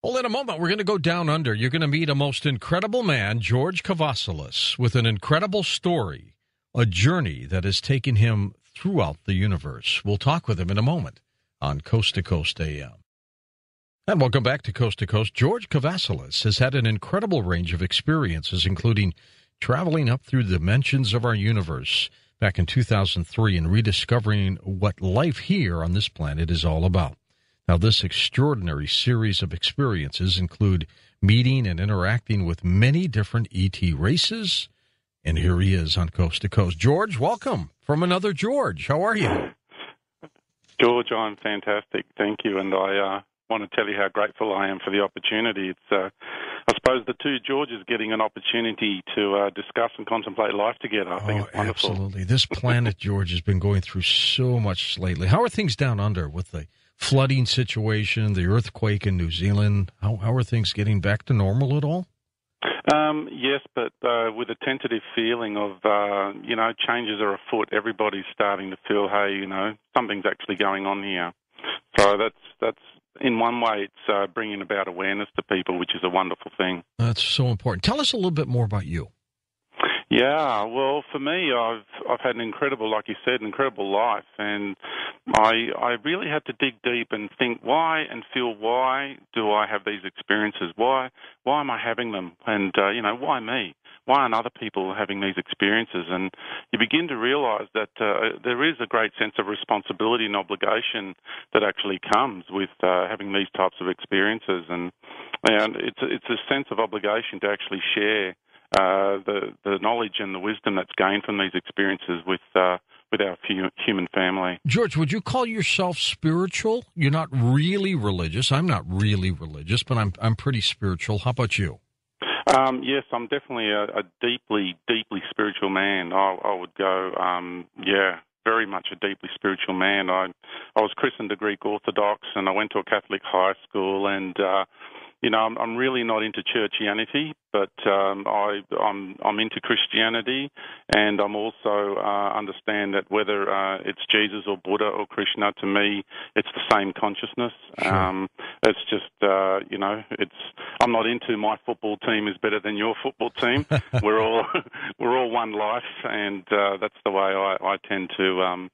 Well, in a moment, we're going to go down under. You're going to meet a most incredible man, George Kavassilas, with an incredible story, a journey that has taken him throughout the universe. We'll talk with him in a moment on Coast to Coast AM. And welcome back to Coast. George Kavassilas has had an incredible range of experiences, including traveling up through the dimensions of our universe back in 2003 and rediscovering what life here on this planet is all about. Now, this extraordinary series of experiences include meeting and interacting with many different ET races, and here he is on Coast to Coast. George, welcome from another George. How are you? George, I'm fantastic. Thank you, and I want to tell you how grateful I am for the opportunity. It's, I suppose, the two Georges getting an opportunity to discuss and contemplate life together. I think it's wonderful. Absolutely. This planet, George, has been going through so much lately. How are things down under with the flooding situation, the earthquake in New Zealand? How are things getting back to normal at all? Yes, but with a tentative feeling of, changes are afoot. Everybody's starting to feel, hey, something's actually going on here. So that's in one way, it's bringing about awareness to people, which is a wonderful thing. That's so important. Tell us a little bit more about you. Yeah, well, for me, I've had an incredible, like you said, incredible life, and I really had to dig deep and think why and feel why do I have these experiences? Why am I having them? And why me? Why aren't other people having these experiences? And you begin to realize that there is a great sense of responsibility and obligation that actually comes with having these types of experiences, and it's a sense of obligation to actually share the knowledge and the wisdom that's gained from these experiences with our human family. George, would you call yourself spiritual? You're not really religious. I'm not really religious, but I'm pretty spiritual. How about you? Yes, I'm definitely a deeply, deeply spiritual man. I would go, very much a deeply spiritual man. I was christened a Greek Orthodox, and I went to a Catholic high school, and I'm really not into churchianity, but I'm into Christianity, and I'm also understand that whether it's Jesus or Buddha or Krishna, to me, it's the same consciousness. Sure. It's just I'm not into my football team is better than your football team. we're all one life, and that's the way I tend to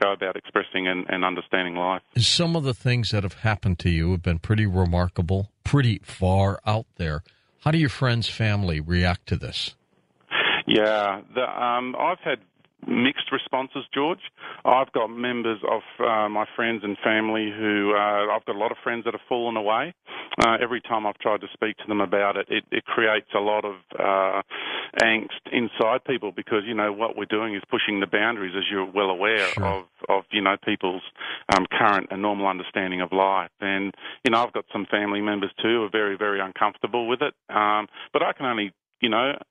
go about expressing and understanding life. Some of the things that have happened to you have been pretty remarkable, pretty far out there. How do your friends, family react to this? Yeah, I've had mixed responses, George. I've got members of my friends and family who I've got a lot of friends that have fallen away. Every time I've tried to speak to them about it, it creates a lot of angst inside people because, what we're doing is pushing the boundaries, as you're well aware, sure, of people's current and normal understanding of life. And, I've got some family members too who are very, very uncomfortable with it. But I can only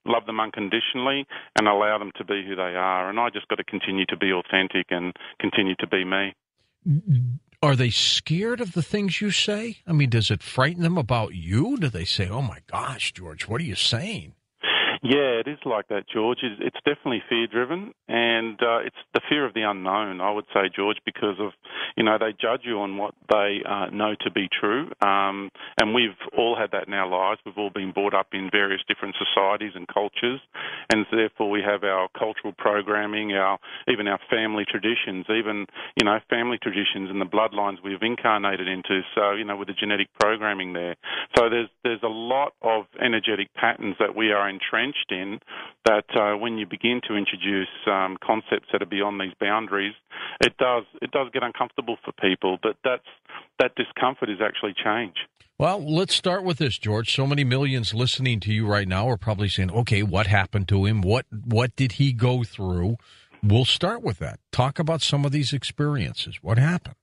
love them unconditionally and allow them to be who they are. And I just got to continue to be authentic and continue to be me. Are they scared of the things you say? I mean, does it frighten them about you? Do they say, oh, my gosh, George, what are you saying? Yeah, it is like that, George. It's definitely fear-driven, and it's the fear of the unknown, I would say, George, because of, they judge you on what they know to be true, and we've all had that in our lives. We've all been brought up in various different societies and cultures, and therefore we have our cultural programming, even our family traditions, family traditions and the bloodlines we've incarnated into, so, with the genetic programming there. So there's a lot of energetic patterns that we are entrenched in that when you begin to introduce concepts that are beyond these boundaries, it does get uncomfortable for people, but that discomfort is actually change. Well, let's start with this, George. So many millions listening to you right now are probably saying, okay, what happened to him? What did he go through? We'll start with that. Talk about some of these experiences. What happened?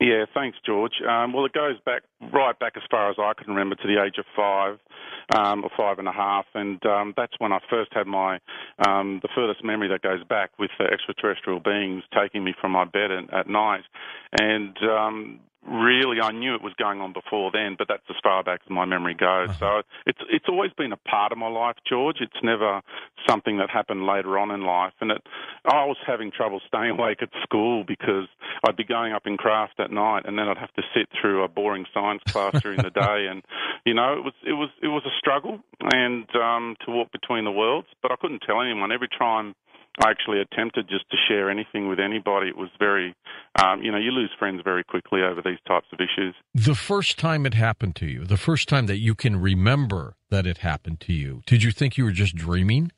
Yeah, thanks, George. Well, it goes right back as far as I can remember to the age of 5 or 5.5, and that's when I first had my the furthest memory that goes back with extraterrestrial beings taking me from my bed at night. And really, I knew it was going on before then, but that's as far back as my memory goes. So it's always been a part of my life, George. It's never something that happened later on in life. And I was having trouble staying awake at school because I'd be going up in craft at night, and then I'd have to sit through a boring science class during the day. And it was a struggle, and to walk between the worlds. But I couldn't tell anyone. Every time I actually attempted just to share anything with anybody, it was very, you lose friends very quickly over these types of issues. The first time it happened to you, the first time that you can remember that it happened to you, did you think you were just dreaming?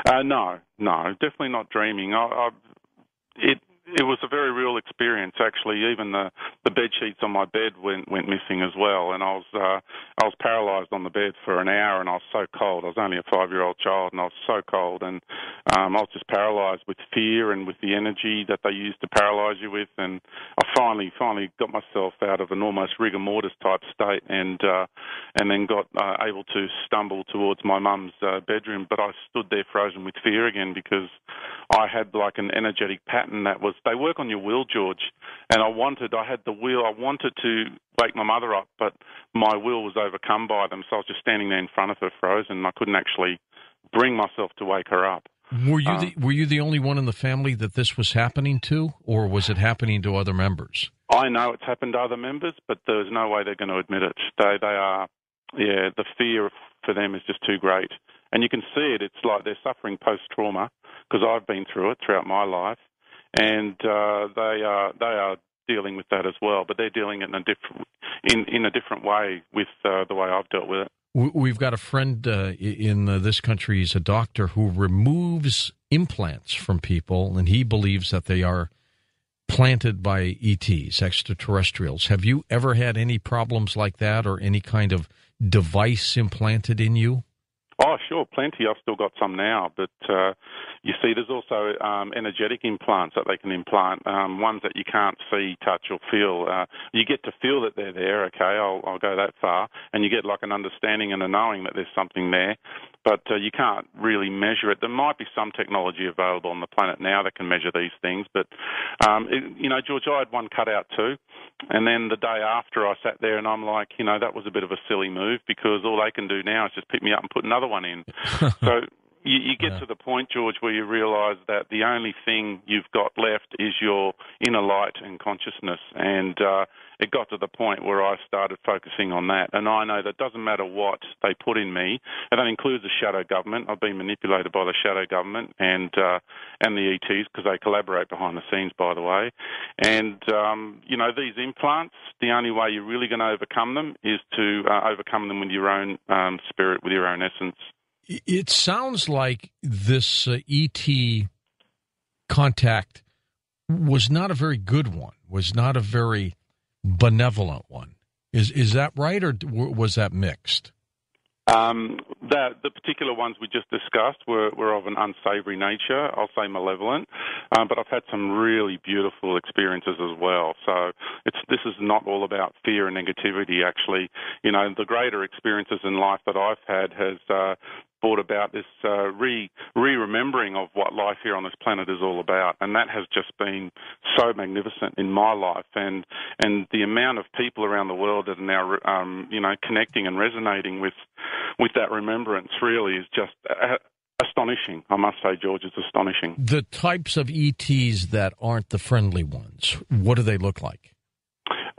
No, definitely not dreaming. It was a very real experience, actually. Even the bed sheets on my bed went missing as well, and I was paralysed on the bed for an hour, and I was so cold. I was only a 5-year-old child, and I was so cold, and I was just paralysed with fear and with the energy that they used to paralyse you with. And I finally got myself out of an almost rigor mortis type state, and then got able to stumble towards my mum's bedroom. But I stood there frozen with fear again, because I had like an energetic pattern that was, they work on your will, George, and I had the will, I wanted to wake my mother up, but my will was overcome by them, so I was just standing there in front of her frozen, and I couldn't actually bring myself to wake her up. Were you the only one in the family that this was happening to, or was it happening to other members? I know it's happened to other members, but there's no way they're going to admit it. They are, the fear for them is just too great. And you can see it. It's like they're suffering post-trauma, because I've been through it throughout my life, and they are dealing with that as well. But they're dealing it in a different way with the way I've dealt with it. We've got a friend in this country. He's a doctor who removes implants from people, and he believes that they are planted by ETs, extraterrestrials. Have you ever had any problems like that, or any kind of device implanted in you? Oh, sure, plenty. I've still got some now, but you see, there's also energetic implants that they can implant, ones that you can't see, touch, or feel. You get to feel that they're there, okay, I'll go that far, and you get like an understanding and a knowing that there's something there, but you can't really measure it. There might be some technology available on the planet now that can measure these things, but, George, I had one cut out too, and then the day after I sat there and I'm like, that was a bit of a silly move, because all they can do now is just pick me up and put another one in. So you get to the point, George, where you realise that the only thing you've got left is your inner light and consciousness. And it got to the point where I started focusing on that. And I know that it doesn't matter what they put in me, and that includes the shadow government. I've been manipulated by the shadow government and the ETs, because they collaborate behind the scenes, by the way. And, these implants, the only way you're really going to overcome them is to overcome them with your own spirit, with your own essence. It sounds like this ET contact was not a very good one, was not a very benevolent one. Is that right, or was that mixed? The particular ones we just discussed were of an unsavory nature, I'll say malevolent, but I've had some really beautiful experiences as well. So this is not all about fear and negativity, actually. The greater experiences in life that I've had has brought about this re-remembering of what life here on this planet is all about, and that has just been so magnificent in my life, and the amount of people around the world that are now connecting and resonating with that remembrance really is just astonishing. I must say, George, it's astonishing. The types of ETs that aren't the friendly ones, what do they look like?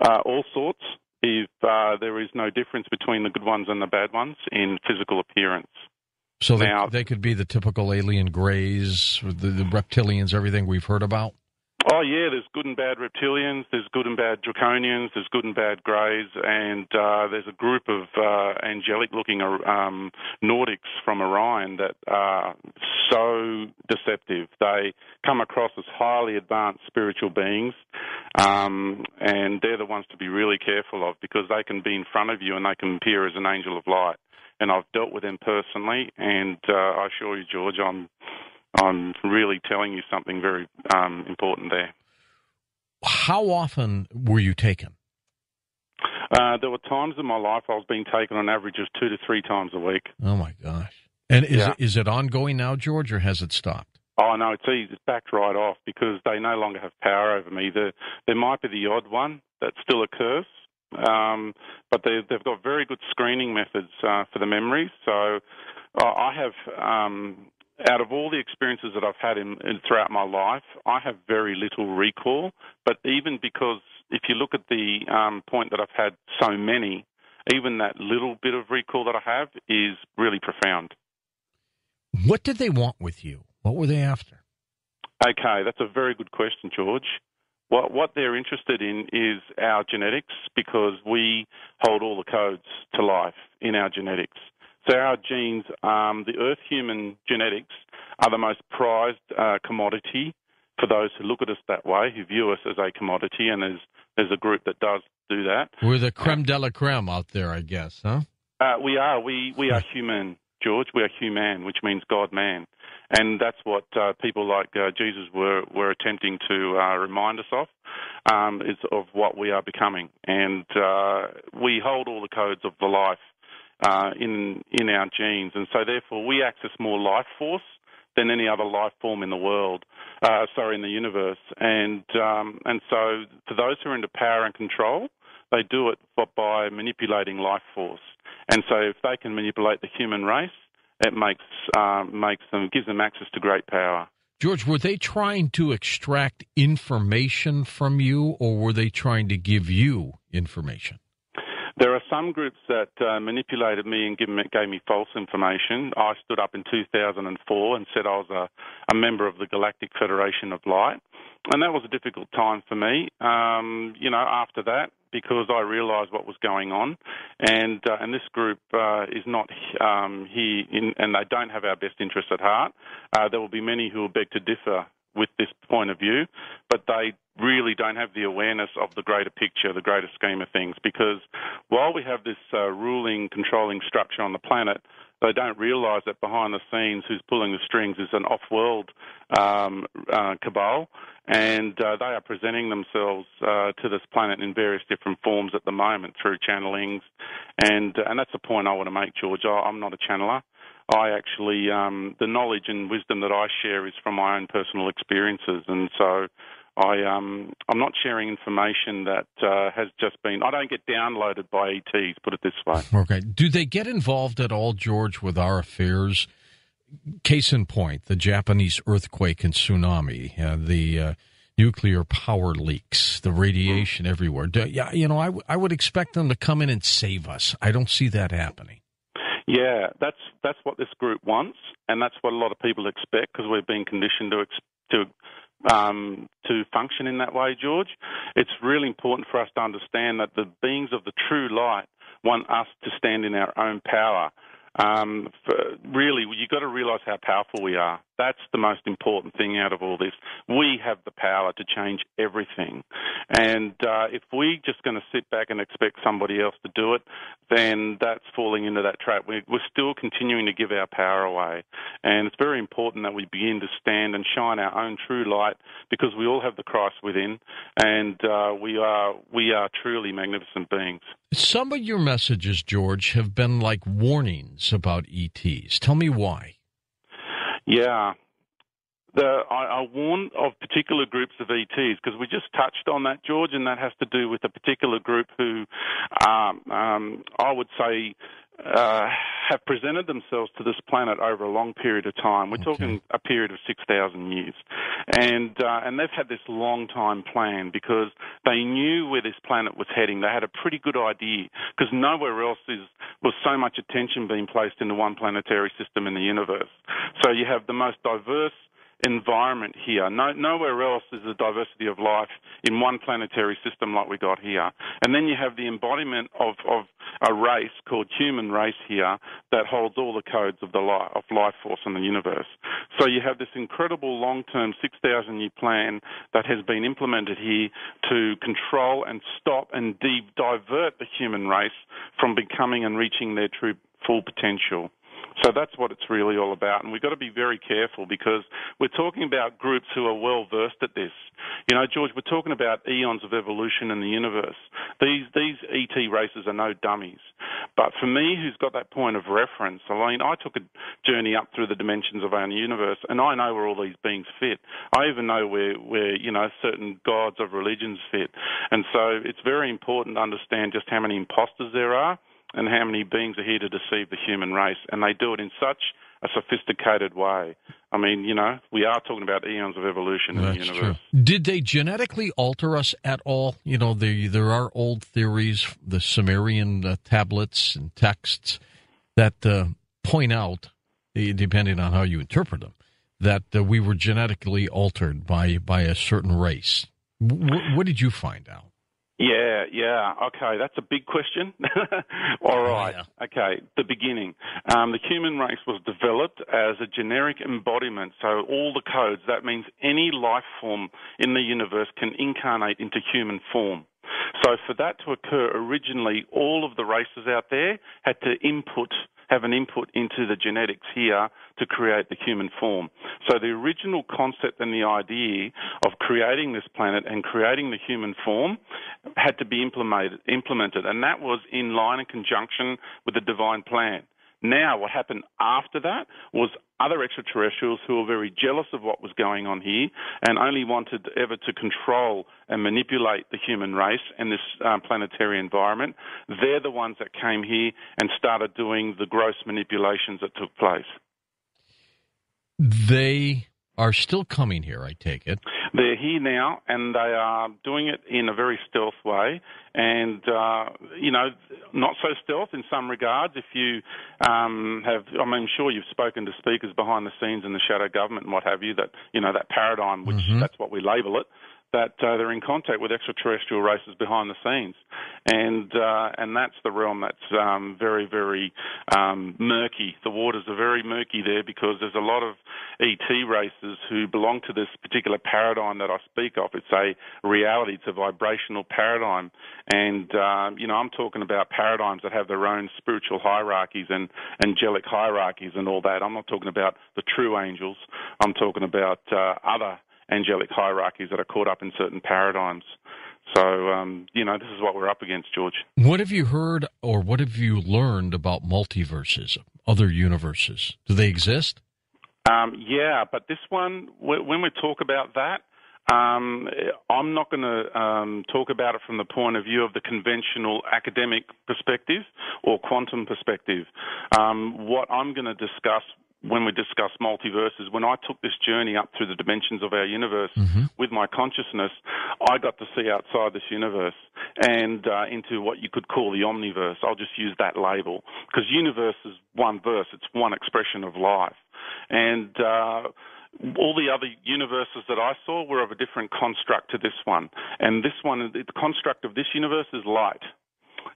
All sorts. If there is no difference between the good ones and the bad ones in physical appearance. So they could be the typical alien greys, the reptilians, everything we've heard about? Oh, yeah, there's good and bad reptilians, there's good and bad draconians, there's good and bad greys, and there's a group of angelic-looking Nordics from Orion that are so deceptive. They come across as highly advanced spiritual beings, and they're the ones to be really careful of, because they can be in front of you and they can appear as an angel of light. And I've dealt with them personally, and I assure you, George, I'm really telling you something very important there. How often were you taken? There were times in my life I was being taken on average of 2 to 3 times a week. Oh, my gosh. And is it ongoing now, George, or has it stopped? Oh, Oh, no, it's easy. It's backed right off because they no longer have power over me. There might be the odd one that still occurs, but they've got very good screening methods for the memories. So I have, out of all the experiences that I've had throughout my life, I have very little recall. But even because if you look at the point that I've had so many, even that little bit of recall that I have is really profound. What did they want with you? What were they after? Okay, that's a very good question, George. What they're interested in is our genetics because we hold all the codes to life in our genetics. So our genes, the Earth human genetics, are the most prized commodity for those who look at us that way, who view us as a commodity, and there's a group that does do that. We're the creme de la creme out there, I guess, huh? We are. We are human, George. We are human, which means God-man. And that's what people like Jesus were attempting to remind us of, is of what we are becoming. And we hold all the codes of the life in our genes. And so, therefore, we access more life force than any other life form in the world, in the universe. And so for those who are into power and control, they do it by manipulating life force. And so if they can manipulate the human race, it gives them access to great power. George, were they trying to extract information from you, or were they trying to give you information? There are some groups that manipulated me and gave me false information. I stood up in 2004 and said I was a member of the Galactic Federation of Light, and that was a difficult time for me, after that, because I realised what was going on, and this group is not here, and they don't have our best interests at heart. There will be many who will beg to differ with this point of view, but they really don't have the awareness of the greater picture, the greater scheme of things, because while we have this ruling, controlling structure on the planet, they don't realise that behind the scenes who's pulling the strings is an off-world cabal, and they are presenting themselves to this planet in various different forms at the moment through channelings, and that's the point I want to make, George. I'm not a channeler. I actually, the knowledge and wisdom that I share is from my own personal experiences, and so I'm not sharing information that has just been. I don't get downloaded by ETs. Put it this way. Okay. Do they get involved at all, George, with our affairs? Case in point: the Japanese earthquake and tsunami, the nuclear power leaks, the radiation everywhere. I would expect them to come in and save us. I don't see that happening. Yeah, that's what this group wants, and that's what a lot of people expect because we've been conditioned to function in that way, George. It's really important for us to understand that the beings of the true light want us to stand in our own power. Really, you've got to realise how powerful we are. That's the most important thing out of all this. We have the power to change everything. And if we're just going to sit back and expect somebody else to do it, then that's falling into that trap. We're still continuing to give our power away. And it's very important that we begin to stand and shine our own true light because we all have the Christ within, and we are truly magnificent beings. Some of your messages, George, have been like warnings about ETs. Tell me why. Yeah. I warn of particular groups of ETs because we just touched on that, George, and that has to do with a particular group who I would say have presented themselves to this planet over a long period of time. We're talking a period of 6,000 years. And they've had this long time plan because they knew where this planet was heading. They had a pretty good idea because nowhere else was so much attention being placed into one planetary system in the universe. So you have the most diverse environment here. Nowhere else is the diversity of life in one planetary system like we got here. And then you have the embodiment of a race called human race here that holds all the codes of life force in the universe. So you have this incredible long-term 6,000-year plan that has been implemented here to control and stop and divert the human race from becoming and reaching their true full potential. So that's what it's really all about, and we've got to be very careful because we're talking about groups who are well-versed at this. You know, George, we're talking about eons of evolution in the universe. These ET races are no dummies, But for me, who's got that point of reference, I mean, I took a journey up through the dimensions of our universe, and I know where all these beings fit. I even know where certain gods of religions fit. And so it's very important to understand just how many imposters there are and how many beings are here to deceive the human race. And they do it in such a sophisticated way. I mean, we are talking about eons of evolution in the universe. True. Did they genetically alter us at all? There are old theories, the Sumerian tablets and texts that point out, depending on how you interpret them, that we were genetically altered by a certain race. What did you find out? Yeah. Okay, that's a big question. All right. Yeah. Okay, the beginning. The human race was developed as a generic embodiment, so all the codes, that means any life form in the universe can incarnate into human form. So for that to occur, originally, all of the races out there had to have an input into the genetics here to create the human form. So the original concept and the idea of creating this planet and creating the human form had to be implemented, and that was in line and conjunction with the divine plan. Now, what happened after that was other extraterrestrials who were very jealous of what was going on here and only wanted ever to control and manipulate the human race and this planetary environment. They're the ones that came here and started doing the gross manipulations that took place. They are still coming here, I take it. They're here now, and they are doing it in a very stealth way, and, not so stealth in some regards. If you I'm sure you've spoken to speakers behind the scenes in the shadow government and what have you, that, that paradigm, which that's what we label it, that they're in contact with extraterrestrial races behind the scenes. And that's the realm that's very, very murky. The waters are very murky there because there's a lot of ET races who belong to this particular paradigm that I speak of. It's a reality. It's a vibrational paradigm. And, I'm talking about paradigms that have their own spiritual hierarchies and angelic hierarchies and all that. I'm not talking about the true angels. I'm talking about other angelic hierarchies that are caught up in certain paradigms. So, this is what we're up against, George. What have you heard or what have you learned about multiverses, other universes? Do they exist? Yeah, but this one, when we talk about that, I'm not going to talk about it from the point of view of the conventional academic perspective or quantum perspective. What I'm going to discuss when we discuss multiverses, when I took this journey up through the dimensions of our universe with my consciousness, I got to see outside this universe and into what you could call the omniverse. I'll just use that label because universe is one verse. It's one expression of life. And all the other universes that I saw were of a different construct to this one. And this one, the construct of this universe is light.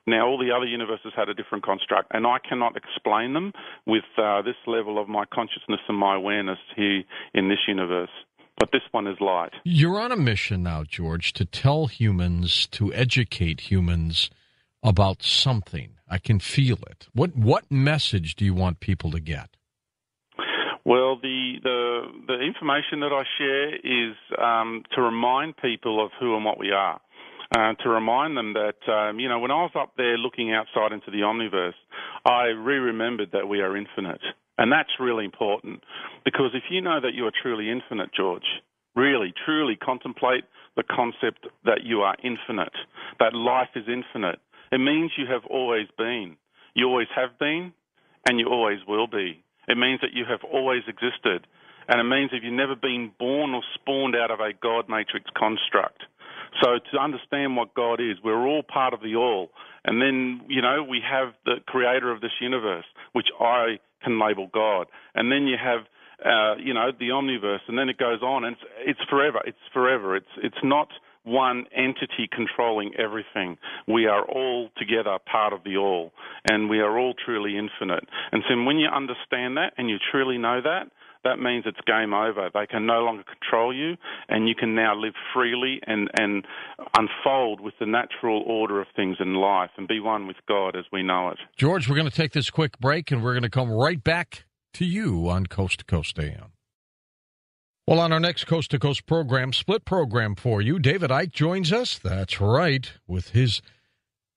Now, all the other universes had a different construct, and I cannot explain them with this level of my consciousness and my awareness here in this universe. But this one is light. You're on a mission now, George, to tell humans, to educate humans about something. I can feel it. What message do you want people to get? Well, the information that I share is to remind people of who and what we are. To remind them that, when I was up there looking outside into the omniverse, I remembered that we are infinite. And that's really important because if you know that you are truly infinite, George, really, truly contemplate the concept that you are infinite, that life is infinite. It means you have always been. You always have been, and you always will be. It means that you have always existed. And it means that you've never been born or spawned out of a God matrix construct. So to understand what God is, we're all part of the all. And then, we have the creator of this universe, which I can label God. And then you have, the omniverse, and then it goes on. And it's forever. It's forever. It's not one entity controlling everything. We are all together part of the all. And we are all truly infinite. And so when you understand that and you truly know that, that means it's game over. They can no longer control you, and you can now live freely and unfold with the natural order of things in life and be one with God as we know it. George, we're going to take this quick break, and we're going to come right back to you on Coast to Coast AM. Well, on our next Coast to Coast program, split program for you, David Icke joins us. That's right, with his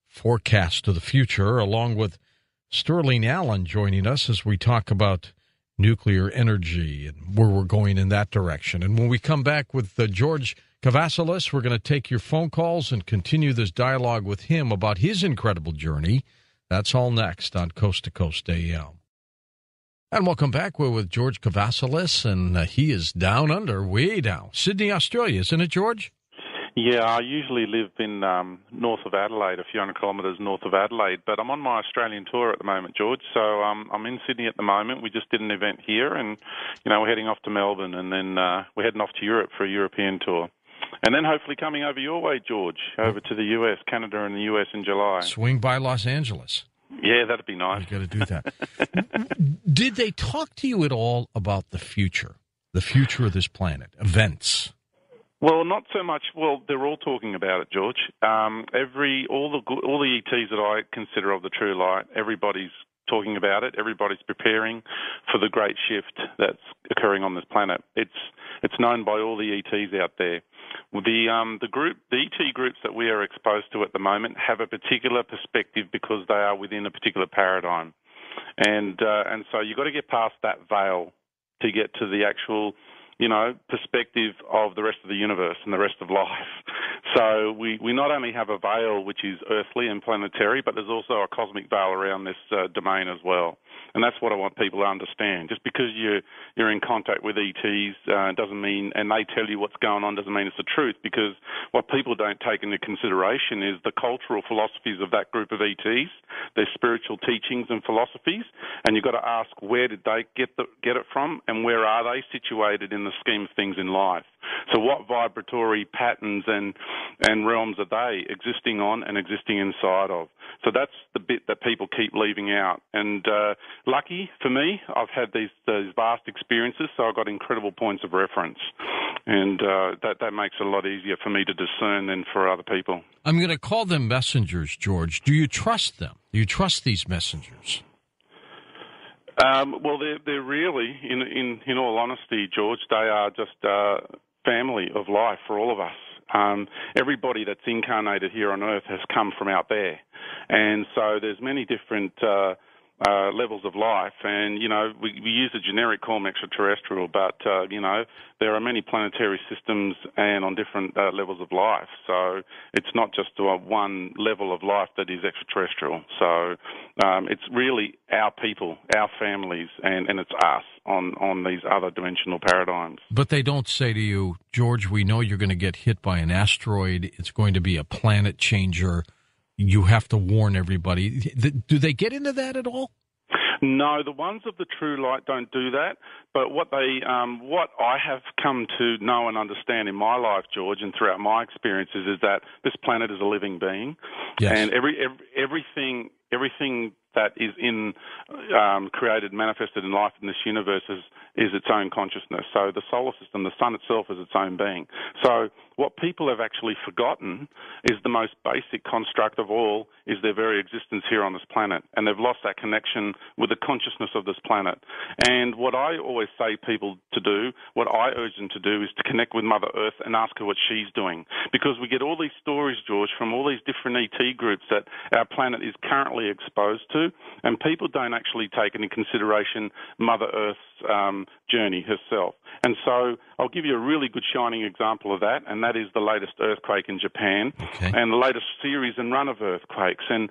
forecast to the future, along with Sterling Allen joining us as we talk about nuclear energy and where we're going in that direction. And when we come back with George Kavassilas, we're going to take your phone calls and continue this dialogue with him about his incredible journey. That's all next on Coast to Coast AM. And welcome back. We're with George Kavassilas, and he is down under, way down. Sydney, Australia, isn't it, George? Yeah, I usually live in north of Adelaide, a few hundred kilometres north of Adelaide, but I'm on my Australian tour at the moment, George. So I'm in Sydney at the moment. We just did an event here, and we're heading off to Melbourne, and then we're heading off to Europe for a European tour. And then hopefully coming over your way, George, over to the US, Canada and the US in July. Swing by Los Angeles. Yeah, that'd be nice. You got to do that. Did they talk to you at all about the future of this planet, events? Well, not so much. Well, they're all talking about it, George. All the ETs that I consider of the true light, everybody's talking about it. Everybody's preparing for the great shift that's occurring on this planet. It's known by all the ETs out there. The ET groups that we are exposed to at the moment have a particular perspective because they are within a particular paradigm, and so you've got to get past that veil to get to the actual perspective of the rest of the universe and the rest of life. So we not only have a veil which is earthly and planetary, but there's also a cosmic veil around this domain as well. And that's what I want people to understand. Just because you're in contact with ETs doesn't mean, and they tell you what's going on, doesn't mean it's the truth, because what people don't take into consideration is the cultural philosophies of that group of ETs, their spiritual teachings and philosophies, and you've got to ask where did they get it from, and where are they situated in the scheme of things in life. So what vibratory patterns and realms are they existing on and existing inside of? So that's the bit that people keep leaving out. And lucky for me, I've had these vast experiences, so I've got incredible points of reference. And that makes it a lot easier for me to discern than for other people. I'm going to call them messengers, George. Do you trust them? Do you trust these messengers? Well, they're really, in all honesty, George, they are just family of life for all of us. Everybody that's incarnated here on Earth has come from out there. And so there's many different levels of life. And, we use a generic term extraterrestrial, but, there are many planetary systems and on different levels of life. So it's not just one level of life that is extraterrestrial. So it's really our people, our families, and it's us on these other dimensional paradigms. But they don't say to you, George, we know you're going to get hit by an asteroid. It's going to be a planet changer. You have to warn everybody. Do they get into that at all? No, the ones of the true light don't do that. But what I have come to know and understand in my life, George, and throughout my experiences, is that this planet is a living being, yes. And everything that is created, manifested in life in this universe is its own consciousness. So the solar system, the sun itself, is its own being. So what people have actually forgotten is the most basic construct of all is their very existence here on this planet. And they've lost that connection with the consciousness of this planet. And what I always say people to do, what I urge them to do, is to connect with Mother Earth and ask her what she's doing. Because we get all these stories, George, from all these different ET groups that our planet is currently exposed to, and people don't actually take into consideration Mother Earth's journey herself. And so I'll give you a really good shining example of that, and that is the latest earthquake in Japan, okay, and the latest series and run of earthquakes. And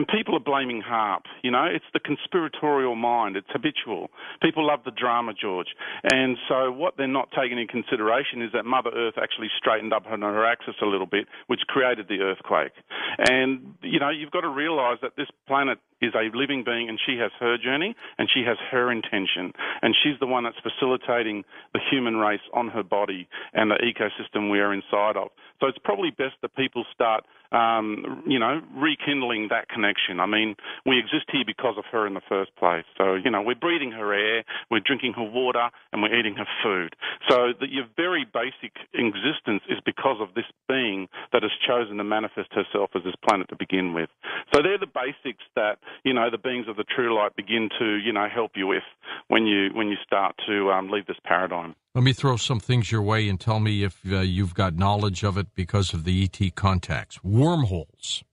people are blaming HAARP. It's the conspiratorial mind. It's habitual. People love the drama, George. And so what they're not taking into consideration is that Mother Earth actually straightened up on her axis a little bit, which created the earthquake. And, you've got to realize that this planet is a living being, and she has her journey, and she has her intention. And she's the one that's facilitating the human race on her body and the ecosystem we are inside of. So it's probably best that people start, rekindling that connection. I mean, we exist here because of her in the first place. So, we're breathing her air, we're drinking her water, and we're eating her food. So your very basic existence is because of this being that has chosen to manifest herself as this planet to begin with. So they're the basics that, the beings of the true light begin to, help you with when you start to leave this paradigm. Let me throw some things your way and tell me if you've got knowledge of it because of the ET contacts. Wormholes.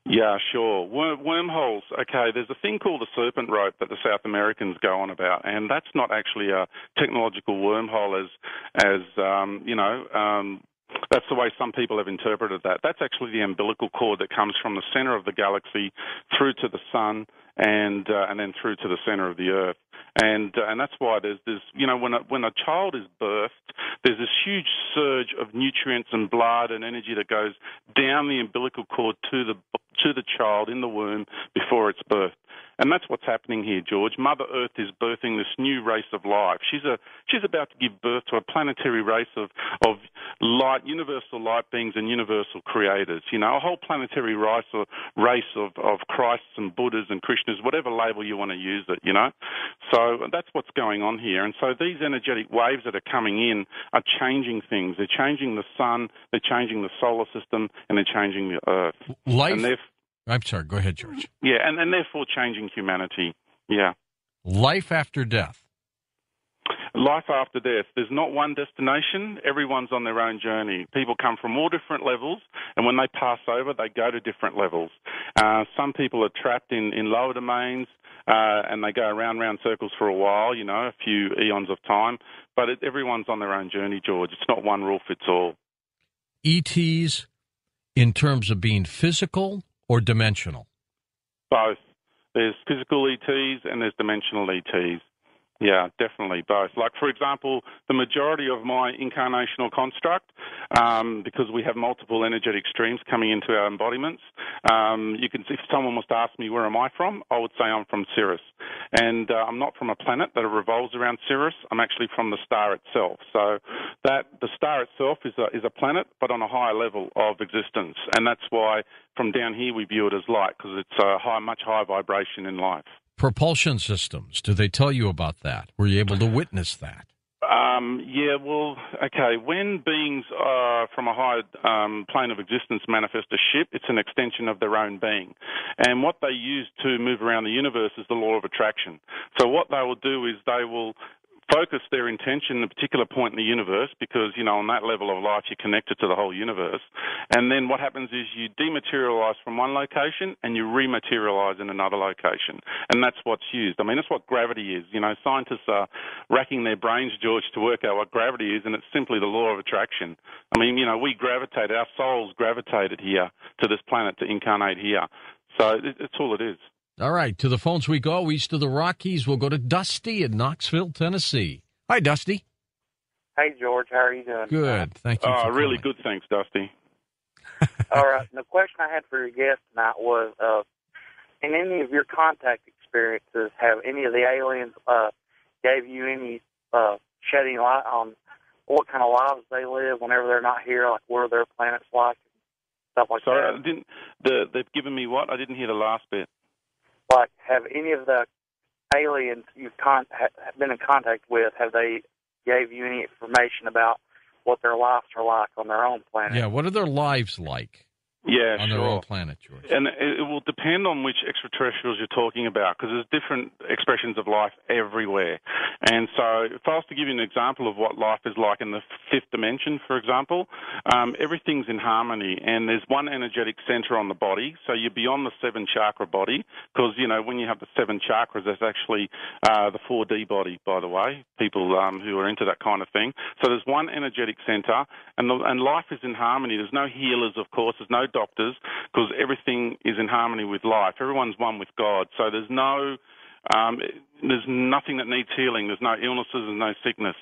Yeah, sure. Wormholes. Okay, there's a thing called a serpent rope that the South Americans go on about, and that's not actually a technological wormhole that's the way some people have interpreted that. That's actually the umbilical cord that comes from the center of the galaxy through to the sun and then through to the center of the Earth. And that's why there's when a child is birthed, there's this huge surge of nutrients and blood and energy that goes down the umbilical cord to the child in the womb before it's birthed. And that's what's happening here, George. Mother Earth is birthing this new race of life. She's about to give birth to a planetary race of light, universal light beings and universal creators. A whole planetary race of Christs and Buddhas and Krishnas, whatever label you want to use it, So that's what's going on here. And so these energetic waves that are coming in are changing things. They're changing the sun, they're changing the solar system, and they're changing the Earth. I'm sorry, go ahead, George. Yeah, and therefore changing humanity. Yeah. Life after death. Life after death. There's not one destination. Everyone's on their own journey. People come from all different levels, and when they pass over, they go to different levels. Some people are trapped in lower domains, and they go round circles for a while, a few eons of time. But everyone's on their own journey, George. It's not one rule fits all. ETs in terms of being physical or dimensional? Both. There's physical ETs and there's dimensional ETs. Yeah, definitely both. Like, for example, the majority of my incarnational construct, because we have multiple energetic streams coming into our embodiments, if someone was to ask me where am I from, I would say I'm from Sirius. And I'm not from a planet that revolves around Sirius. I'm actually from the star itself. So the star itself is a planet, but on a higher level of existence. And that's why from down here we view it as light, because it's a much higher vibration in life. Propulsion systems, do they tell you about that? Were you able to witness that? When beings from a higher plane of existence manifest a ship, it's an extension of their own being. And what they use to move around the universe is the law of attraction. So what they will do is they will focus their intention at a particular point in the universe because, on that level of life, you're connected to the whole universe. And then what happens is you dematerialize from one location and you rematerialize in another location. And that's what's used. I mean, that's what gravity is. Scientists are racking their brains, George, to work out what gravity is, and it's simply the law of attraction. I mean, we gravitate, our souls gravitated here to this planet to incarnate here. So it's all it is. All right, to the phones we go. East of the Rockies, we'll go to Dusty in Knoxville, Tennessee. Hi, Dusty. Hey, George. How are you doing? Good. Thank you for really calling. good. Thanks, Dusty. All right. And the question I had for your guest tonight was, in any of your contact experiences, have any of the aliens gave you any shedding light on what kind of lives they live whenever they're not here, like what are their planets like, stuff like that? Sorry, they've given me what? I didn't hear the last bit. Like, have any of the aliens you've been in contact with, have they gave you any information about what their lives are like on their own planet? Yeah, what are their lives like? Yeah, on their own planet, George. And it will depend on which extraterrestrials you're talking about, because there's different expressions of life everywhere. And so if I was to give you an example of what life is like in the fifth dimension, for example, everything's in harmony, and there's one energetic center on the body, so you're beyond the seven chakra body, because, when you have the seven chakras, that's actually the 4D body, by the way, people who are into that kind of thing. So there's one energetic center, and life is in harmony. There's no healers, of course, there's no doctors, because everything is in harmony with life. Everyone's one with God. So there's nothing that needs healing. There's no illnesses, there's no sickness.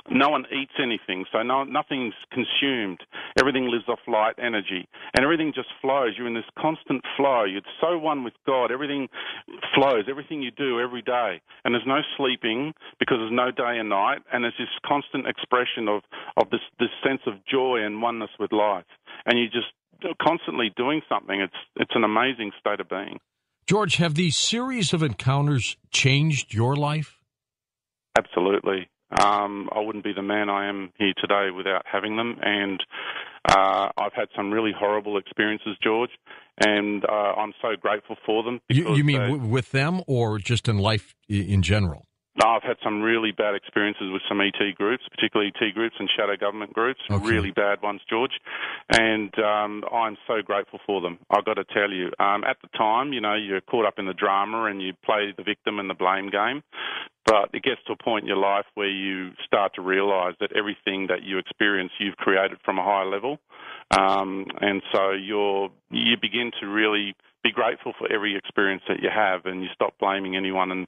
No one eats anything, so nothing's consumed. Everything lives off light energy, and everything just flows. You're in this constant flow. You're so one with God. Everything flows, everything you do every day. And there's no sleeping because there's no day and night, and there's this constant expression of this sense of joy and oneness with life. And you just constantly doing something. It's an amazing state of being. George, have these series of encounters changed your life? Absolutely. I wouldn't be the man I am here today without having them. And I've had some really horrible experiences, George, and I'm so grateful for them. You mean with them or just in life in general? I've had some really bad experiences with some ET groups, particularly ET groups and shadow government groups, really bad ones, George. And I'm so grateful for them, I've got to tell you. At the time, you're caught up in the drama and you play the victim and the blame game. But it gets to a point in your life where you start to realise that everything that you experience, you've created from a higher level. And so you begin to really be grateful for every experience that you have, and you stop blaming anyone and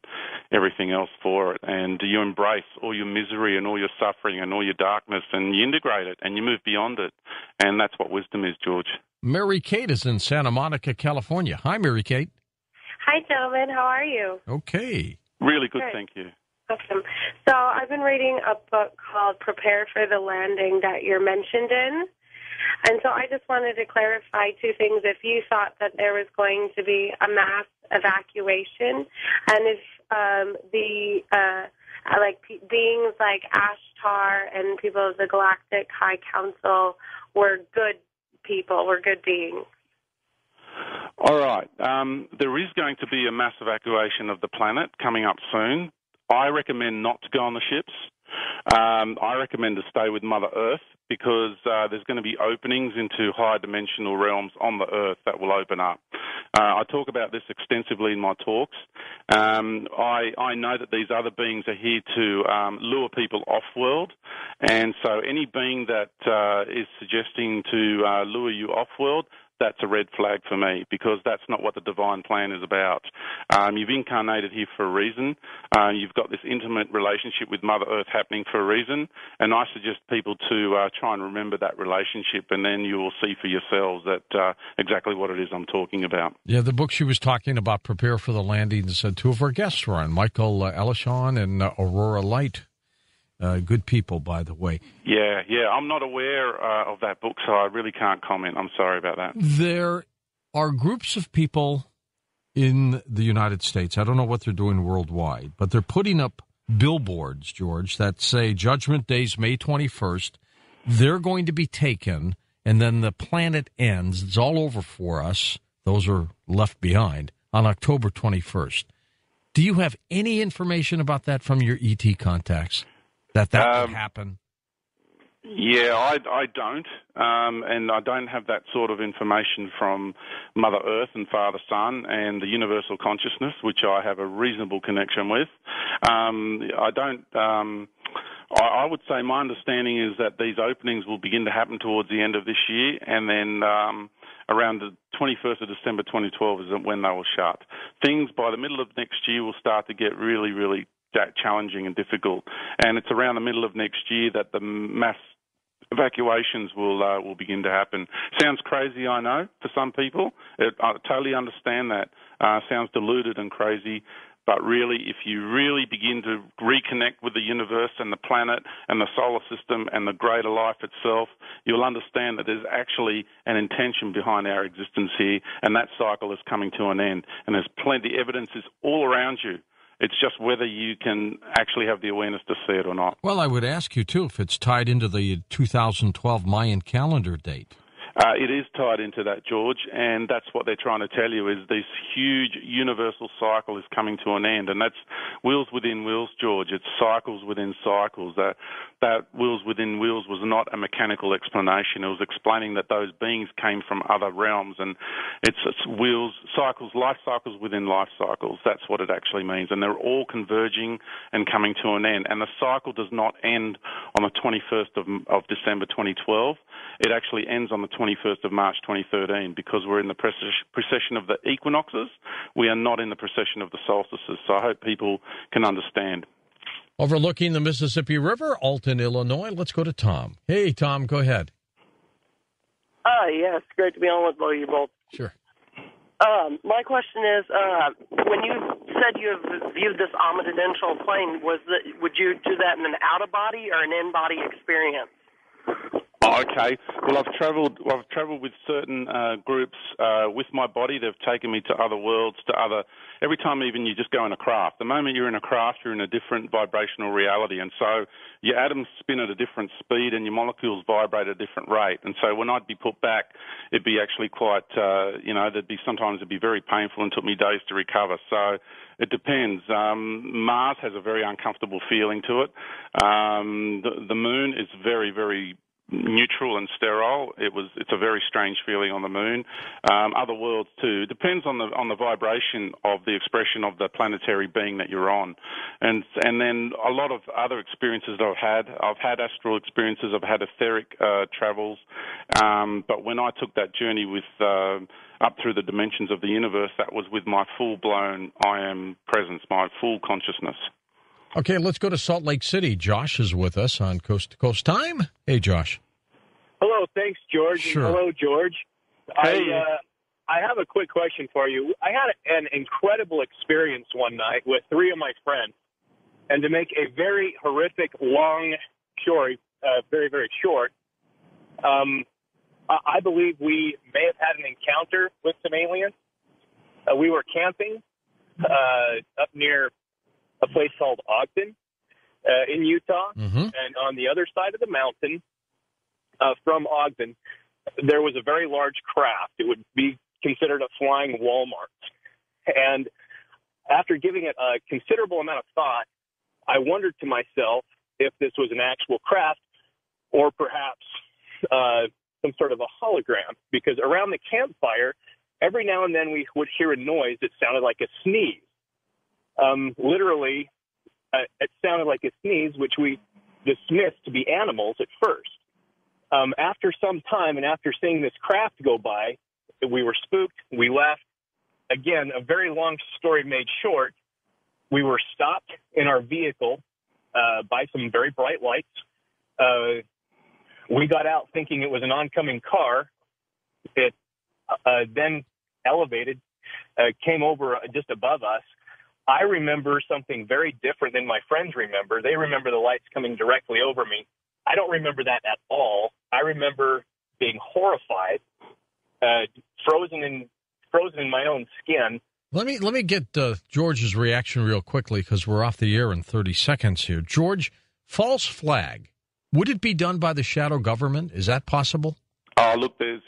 everything else for it. And you embrace all your misery and all your suffering and all your darkness, and you integrate it and you move beyond it. And that's what wisdom is, George. Mary Kate is in Santa Monica, California. Hi, Mary Kate. Hi, gentlemen. How are you? Okay. Really good, thank you. Awesome. So I've been reading a book called Prepare for the Landing that you're mentioned in. And so I just wanted to clarify two things. If you thought that there was going to be a mass evacuation, and if beings like Ashtar and people of the Galactic High Council were good people, were good beings. All right. There is going to be a mass evacuation of the planet coming up soon. I recommend not to go on the ships. I recommend to stay with Mother Earth because there's going to be openings into higher dimensional realms on the Earth that will open up. I talk about this extensively in my talks. I know that these other beings are here to lure people off-world, and so any being that is suggesting to lure you off-world, that's a red flag for me because that's not what the divine plan is about. You've incarnated here for a reason. You've got this intimate relationship with Mother Earth happening for a reason, and I suggest people to try and remember that relationship, and then you will see for yourselves that exactly what it is I'm talking about. Yeah, the book she was talking about, Prepare for the Landing, two of our guests were on, Michael Elishon and Aurora Light. Good people, by the way. Yeah. I'm not aware of that book, so I really can't comment. I'm sorry about that. There are groups of people in the United States. I don't know what they're doing worldwide, but they're putting up billboards, George, that say Judgment Day's May 21st. They're going to be taken, and then the planet ends. It's all over for us. Those are left behind on October 21st. Do you have any information about that from your ET contacts? That would happen? Yeah, I don't, and I don't have that sort of information from Mother Earth and Father Son and the universal consciousness, which I have a reasonable connection with. I would say my understanding is that these openings will begin to happen towards the end of this year, and then around the 21st of December 2012 is when they will shut. Things by the middle of next year will start to get really, really challenging and difficult, and it's around the middle of next year that the mass evacuations will begin to happen. Sounds crazy, I know, for some people. I totally understand that. Sounds deluded and crazy, but really, if you really begin to reconnect with the universe and the planet and the solar system and the greater life itself, you'll understand that there's actually an intention behind our existence here, and that cycle is coming to an end, and there's plenty evidence is all around you. It's just whether you can actually have the awareness to see it or not. Well, I would ask you, too, if it's tied into the 2012 Mayan calendar date. It is tied into that, George, and that's what they're trying to tell you is this huge universal cycle is coming to an end, and that's wheels within wheels, George. It's cycles within cycles. That wheels within wheels was not a mechanical explanation. It was explaining that those beings came from other realms, and it's wheels, cycles, life cycles within life cycles. That's what it actually means, and they're all converging and coming to an end. And the cycle does not end on the 21st of December 2012. It actually ends on the 21st of March 2013 because we're in the precession of the equinoxes. We are not in the precession of the solstices. So I hope people can understand. Overlooking the Mississippi River, Alton, Illinois. Let's go to Tom. Hey, Tom, go ahead. Yes, great to be on with you both. Sure. My question is, when you said you have viewed this omnidimensional plane, would you do that in an out-of-body or an in-body experience? Okay. Well, I've travelled with certain groups with my body. They've taken me to other worlds, every time even you just go in a craft. The moment you're in a craft, you're in a different vibrational reality. And so your atoms spin at a different speed and your molecules vibrate at a different rate. And so when I'd be put back, it'd be actually quite, sometimes it'd be very painful and took me days to recover. So it depends. Mars has a very uncomfortable feeling to it. The moon is very, very neutral and sterile. It's a very strange feeling on the moon. Other worlds too. It depends on the vibration of the expression of the planetary being that you're on, and then a lot of other experiences that I've had astral experiences. I've had etheric travels, but when I took that journey with up through the dimensions of the universe, that was with my full-blown I am presence, my full consciousness. Okay, let's go to Salt Lake City. Josh is with us on Coast to Coast Time. Hey, Josh. Hello, thanks, George. Sure. Hello, George. Hey. I have a quick question for you. I had an incredible experience one night with three of my friends, and to make a very horrific, long story very, very short, I believe we may have had an encounter with some aliens. We were camping up near a place called Ogden in Utah, and on the other side of the mountain from Ogden, there was a very large craft. It would be considered a flying Walmart. And after giving it a considerable amount of thought, I wondered to myself if this was an actual craft or perhaps some sort of a hologram, because around the campfire, every now and then we would hear a noise that sounded like a sneeze. Literally, it sounded like a sneeze, which we dismissed to be animals at first. After some time and after seeing this craft go by, we were spooked. We left. Again, a very long story made short, we were stopped in our vehicle by some very bright lights. We got out thinking it was an oncoming car. It then elevated, came over just above us. I remember something very different than my friends remember. They remember the lights coming directly over me. I don't remember that at all. I remember being horrified, frozen in my own skin. Let me get George's reaction real quickly because we're off the air in 30 seconds here. George, false flag. Would it be done by the shadow government? Is that possible? Oh, look, there's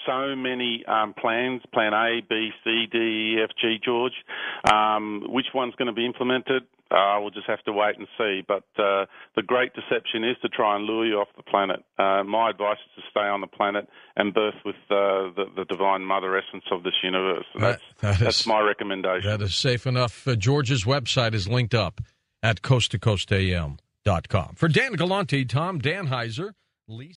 so many plans, plan A, B, C, D, E, F, G, George. Which one's going to be implemented? We'll just have to wait and see. But the great deception is to try and lure you off the planet. My advice is to stay on the planet and birth with the divine mother essence of this universe. That's my recommendation. That is safe enough. George's website is linked up at coasttocoastam.com. For Dan Galante, Tom Danheiser, Lee